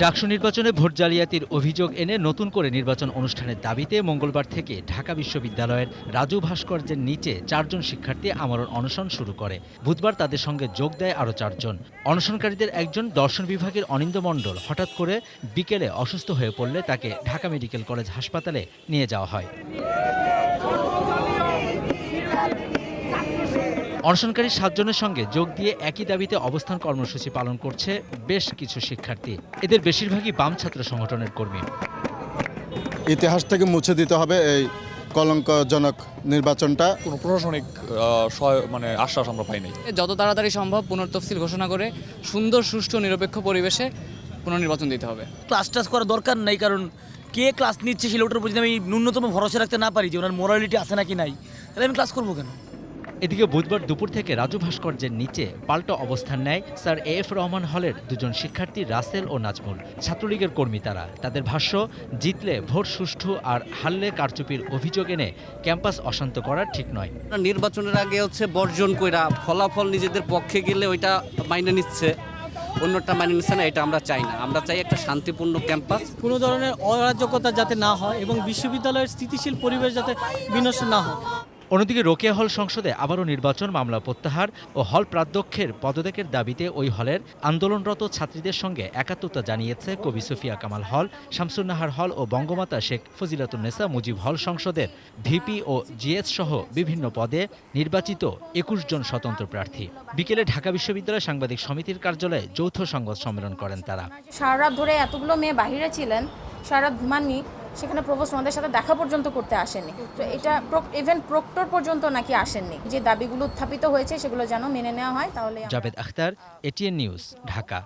ডাকসু নির্বাচনে ভোট জালিয়াতির অভিযোগ এনে নতুন করে নির্বাচন অনুষ্ঠানের দাবিতে মঙ্গলবার থেকে ঢাকা বিশ্ববিদ্যালয়ের রাজু ভাস্কর্যের নিচে 4 জন শিক্ষার্থী আমরণ অনশন শুরু করে। বুধবার তাদের সঙ্গে যোগ দেয় আরও 4 জন। অনশনকারীদের একজন দর্শন বিভাগের অনিন্দ মণ্ডল হঠাৎ করে বিকেলে অসুস্থ হয়ে পড়লে তাকে ঢাকা মেডিকেল কলেজ হাসপাতালে নিয়ে যাওয়া হয়। অনশনকারী 7 জনের সঙ্গে যোগ দিয়ে একই দাবিতে অবস্থান কর্মসূচি পালন করছে বেশ কিছু শিক্ষার্থী। এদের বেশিরভাগই বাম ছাত্র সংগঠনের কর্মী। ইতিহাস থেকে মুছে দিতে হবে এই কলঙ্কজনক নির্বাচনটা। কোনো প্রশাসনিক আশ্বাস আমরা পাই নাই। যত তাড়াতাড়ি সম্ভব পুনর্তফসিল ঘোষণা করে সুন্দর সুষ্ঠু নিরপেক্ষ পরিবেশে পুনর্নির্বাচন দিতে হবে। ক্লাস টাস করার দরকার নাই, কারণ কে ক্লাস নিচ্ছে সেটার উপর যদি আমি ন্যূনতম ভরসা রাখতে না পারি যে ওনার মোরালিটি আছে নাকি নাই, তাহলে আমি ক্লাস করবো কেন? এদিকে বুধবার দুপুর থেকে রাজু ভাস্কর্যের নিচে পাল্টা অবস্থান নেয় স্যার এফ রহমান হলের 2 জন শিক্ষার্থী রাসেল ও নাজমুল। ছাত্রলীগের কর্মী তারা। তাদের ভাষ্য, জিতলে ভোট সুষ্ঠু আর হারলে কারচুপির অভিযোগ এনে ক্যাম্পাস অশান্ত করা ঠিক নয়। নির্বাচনের আগে বর্জন কইরা ফলাফল নিজেদের পক্ষে গেলে ওইটা মাইনে নিচ্ছে, অন্যটা মাইনে নিচ্ছে না। এটা আমরা চাই না। আমরা চাই একটা শান্তিপূর্ণ ক্যাম্পাস। কোনো ধরনের অরাজকতা যাতে না হয় এবং বিশ্ববিদ্যালয়ের স্থিতিশীল পরিবেশ যাতে বিনষ্ট না হয়। অন্যদিকে রোকেয়া হল সংসদে আবারও নির্বাচন মামলা প্রত্যাহার ও হল প্রাধ্যক্ষের পদত্যাগের দাবিতে ওই হলের আন্দোলনরত ছাত্রীদের সঙ্গে একাত্মতা জানিয়েছে কবি সুফিয়া কামাল হল, শামসুন্নাহার হল ও বঙ্গমাতা শেখ ফজিলাতুন্নেসা মুজিব হল সংসদের ভিপি ও জিএস সহ বিভিন্ন পদে নির্বাচিত 21 জন স্বতন্ত্র প্রার্থী। বিকেলে ঢাকা বিশ্ববিদ্যালয় সাংবাদিক সমিতির কার্যালয়ে যৌথ সংবাদ সম্মেলন করেন তারা। সারা রাত ধরে এতগুলো মেয়ে বাহিরে ছিলেন, সারা রাত ঘুমাননি, সেখানে প্রভোস্ট ওনাদের সাথে দেখা পর্যন্ত করতে আসেননি। তো এটা ইভেন প্রক্টর পর্যন্ত নাকি আসেননি। যে দাবিগুলো উত্থাপিত হয়েছে সেগুলো যেন মেনে নেওয়া হয়। তাহলে জাভেদ আখতার, এটিএন নিউজ, ঢাকা।